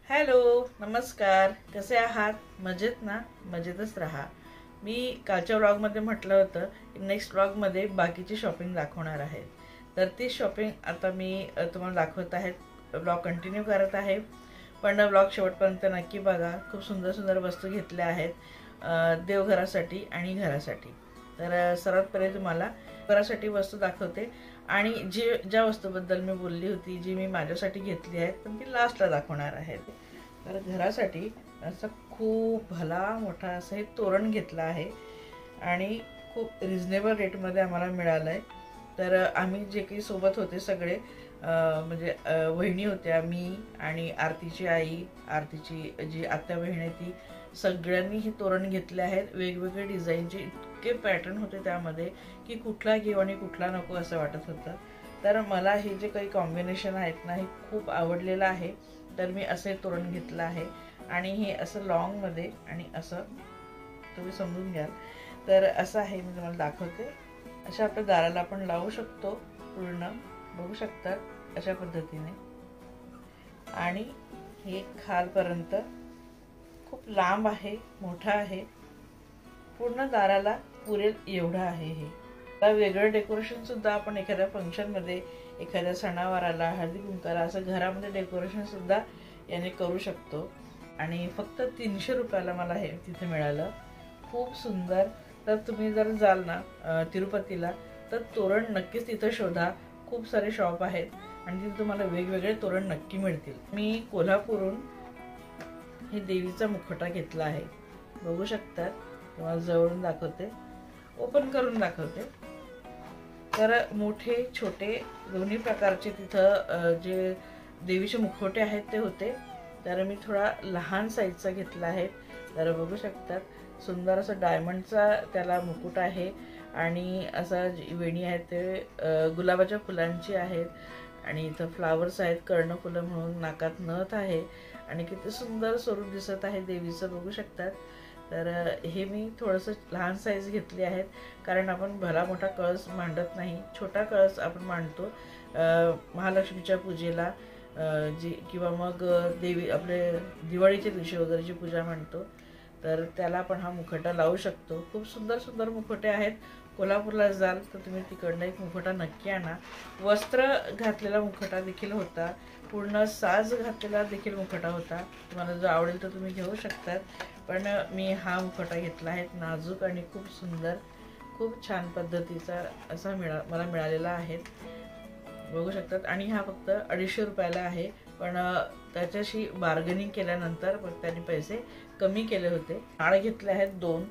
Hello, नमस्कार. कसे आहात? मजेत ना? मजेतच राहा. मी कालच्या व्लॉगमध्ये म्हटलं होतं की नेक्स्ट व्लॉगमध्ये बाकीची शॉपिंग दाखवणार आहे. तर ती शॉपिंग आता मी तुम्हाला दाखवत आहे. व्लॉग कंटिन्यू करत आहे, पण व्लॉग शेवटपर्यंत नक्की बघा. खूप सुंदर सुंदर वस्तू घेतल्या आहेत देवघरासाठी आणि घरासाठी. तर सर्वात पहिले तुम्हाला घरासाठी वस्तू दाखवते आणि ज्या वस्तूबद्दल मी बोलली होती, जी मी माझ्यासाठी घेतली आहे, पण ती लास्टला दाखवणार आहे. तर घरासाठी असं खूप भला मोठा असं हे तोरण घेतलं आहे आणि खूप रिजनेबल रेटमध्ये आम्हाला मिळालं आहे. तर आम्ही जे काही सोबत होते सगळे म्हणजे वहिनी होत्या, मी आणि आरतीची आई, आरतीची जी आत्या बहीण आहे ती, सगळ्यांनी हे तोरण घेतले आहेत. वेगवेगळे डिझाईनचे इतके पॅटर्न होते त्यामध्ये की कुठला घेऊ आणि कुठला नको असं वाटत होतं. तर मला हे जे काही कॉम्बिनेशन आहेत ना, हे खूप आवडलेलं आहे. तर मी असे तोरण घेतलं आहे आणि हे असं लॉंगमध्ये आणि असं तुम्ही समजून घ्याल. तर असं आहे, मी तुम्हाला दाखवते. अशा आपल्या दाराला आपण लावू शकतो, पूर्ण बघू शकतात अशा पद्धतीने. आणि हे खालपर्यंत खूप लांब आहे, मोठा आहे, पूर्ण दाराला पुरेल एवढं आहे. हे वेगळं डेकोरेशन सुद्धा आपण एखाद्या फंक्शनमध्ये, एखाद्या सणावाराला, हळदी कुंकाला असं घरामध्ये डेकोरेशन सुद्धा याने करू शकतो. आणि फक्त 300 रुपयाला मला हे तिथे मिळालं. खूप सुंदर. तर तुम्ही जर जाल ना तिरुपतीला, तर तोरण नक्कीच तिथं शोधा. खूप सारे शॉप आहेत आणि तिथे तुम्हाला वेगवेगळे तोरण नक्की मिळतील. मी कोल्हापूरहून हे देवीचा मुखवटा घेतला आहे, बघू शकतात. तुम्हाला जवळून दाखवते, ओपन करून दाखवते. तर मोठे छोटे दोन्ही प्रकारचे तिथं जे देवीचे मुखवटे आहेत ते होते. तर मी थोडा लहान साईजचा घेतला आहे. तर बघू शकतात, सुंदर असं डायमंडचा त्याला मुकुट आहे आणि असा जी वेणी आहे ते गुलाबाच्या फुलांची आहेत आणि इथं फ्लावर्स आहेत, कर्णफुलं म्हणून. नाकात नथ आहे आणि किती सुंदर स्वरूप दिसत आहे देवीचं, बघू शकतात. तर हे मी थोडंसं लहान साईज घेतली आहेत, कारण आपण भला मोठा कळस मांडत नाही, छोटा कळस आपण मांडतो महालक्ष्मीच्या पूजेला जी, किंवा मग देवी आपले दिवाळीच्या दिवशी वगैरे जी पूजा मांडतो, तर त्याला आपण हा मुखवटा लावू शकतो. खूप सुंदर सुंदर मुखवटे आहेत. कोल्हापूरला जाल तर तुम्ही तिकडनं एक मुखवटा नक्की आणा. वस्त्र घातलेला मुखवटा देखील होता, पूर्ण साज घातलेला देखील मुखवटा होता. तुम्हाला जो आवडेल तर तुम्ही घेऊ शकतात. पण मी हा मुखवटा घेतला आहे, नाजूक आणि खूप सुंदर, खूप छान पद्धतीचा असा मला मिळालेला आहे, बघू शकतात. आणि हा फक्त 250 रुपयाला आहे, पण त्याच्याशी बार्गेनिंग केल्यानंतर मग त्यांनी पैसे कमी केले होते. माळा घेतले आहेत 2,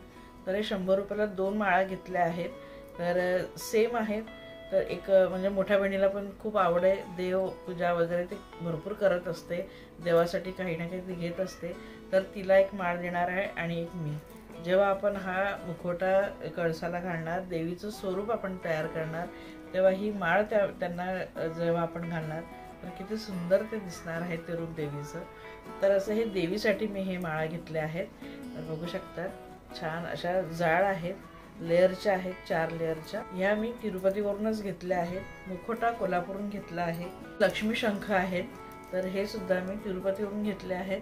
तर हे 100 रुपयाला 2 माळा घेतल्या आहेत. तर सेम आहेत. तर एक म्हणजे मोठ्या बहिणीला पण खूप आवड आहे, देव पूजा वगैरे ते भरपूर करत असते, देवासाठी काही ना काही ती घेत असते. तर तिला एक माळ देणार आहे आणि एक मी. जेव्हा आपण हा मुखवटा कळसाला घालणार, देवीचं स्वरूप आपण तयार करणार, तेव्हा ही माळ त्यांना जेव्हा आपण घालणार, तर किती सुंदर ते दिसणार आहे ते रूप देवीचं. तर असं हे देवीसाठी मी हे माळा घेतले आहेत. तर बघू शकतात, छान अशा जाळ आहेत, लेअरच्या आहेत, 4 लेअरच्या. ह्या मी तिरुपतीवरूनच घेतल्या आहेत. मुखवटा कोल्हापूरहून घेतला आहे. लक्ष्मी शंख आहेत, तर हे सुद्धा मी तिरुपतीवरून घेतले आहेत,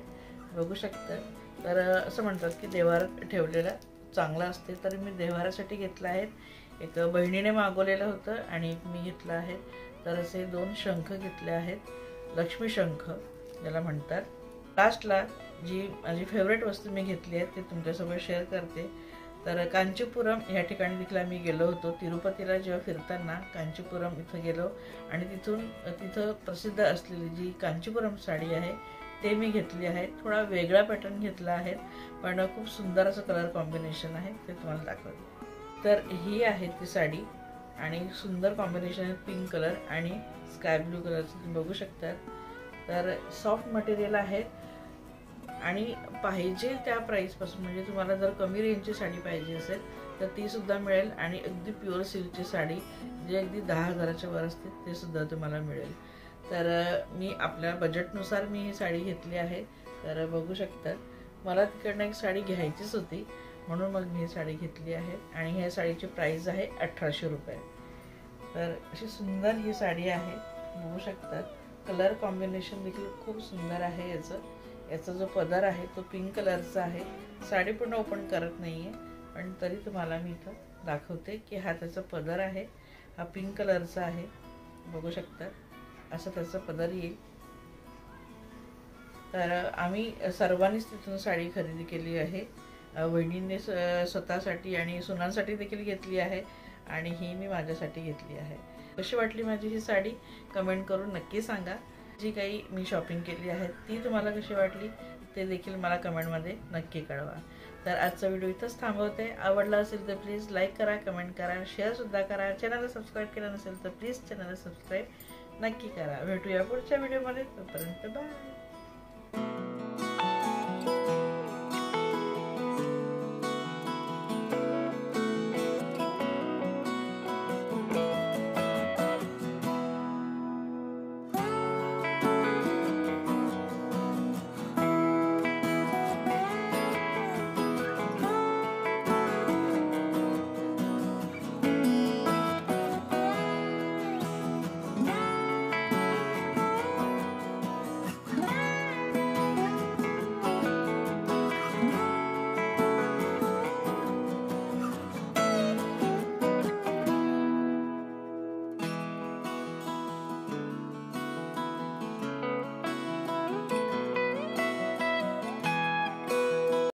बघू शकतात. तर असं म्हणतात की देवार ठेवलेला चांगला असते, तर मी देवारासाठी घेतलं आहे. एक बहिणीने मागवलेलं होतं आणि एक मी घेतलं आहे. तर असे 2 शंख घेतले आहेत, लक्ष्मी शंख ज्याला म्हणतात. लास्टला जी माझी फेवरेट वस्तू मी घेतली आहे ते तुमच्यासोबत शेअर करते. तर कांचीपुरम या ठिकाणी देखील आम्ही गेलो होतो. तिरुपतीला जेव्हा फिरताना कांचीपुरम इथं गेलो आणि तिथं प्रसिद्ध असलेली जी कांचीपुरम साडी आहे ते मी घेतली आहे. थोडा वेगळा पॅटर्न घेतला आहे, पण खूप सुंदर असं कलर कॉम्बिनेशन आहे, ते तुम्हाला दाखवते. तर ही आहे ती साडी आणि सुंदर कॉम्बिनेशन आहे, पिंक कलर आणि स्काय ब्लू कलरचं, तुम्ही बघू शकतात. तर सॉफ्ट मटेरियल आहे आणि पाहिजे त्या प्राईसपासून, म्हणजे तुम्हाला जर कमी रेंजची साडी पाहिजे असेल तर ती सुद्धा मिळेल आणि अगदी प्युअर सिल्कची साडी जी अगदी 10,000च्या वर असते ते सुद्धा तुम्हाला मिळेल. तर मी आपल्या बजेटनुसार मी ही साडी घेतली आहे. तर बघू शकतात, मला तिकडनं एक साडी घ्यायचीच होती म्हणून मग मी ही साडी घेतली आहे आणि ह्या साडीची प्राईस आहे 1800 रुपये. तर अशी सुंदर ही साडी आहे, बघू शकतात. कलर कॉम्बिनेशन देखील खूप सुंदर आहे याचं. याचा जो पदर आहे तो पिंक कलरचा आहे. साडी पूर्ण ओपन करत नाही आहे, पण तरी तुम्हाला मी इथं दाखवते की हा त्याचा पदर आहे. हा पिंक कलरचा आहे, बघू शकता. असं त्याचा पदर येईल. तर आम्ही सर्वांनीच तिथून साडी खरेदी केली आहे. वहिनींनी स्वतःसाठी आणि सुनांसाठी देखील घेतली आहे आणि ही मी माझ्यासाठी घेतली आहे. कशी वाटली माझी ही साडी कमेंट करून नक्की सांगा. जी काही मी शॉपिंग केली आहे ती तुम्हाला कशी वाटली ते देखील मला कमेंटमध्ये नक्की कळवा. तर आजचा व्हिडिओ इथंच थांबवते. आवडला असेल तर प्लीज लाईक करा, कमेंट करा, शेअरसुद्धा करा. चॅनलला सबस्क्राईब केलं नसेल तर प्लीज चॅनलला सबस्क्राईब नक्की करा. भेटूया पुढच्या व्हिडिओमध्ये. तोपर्यंत बाय.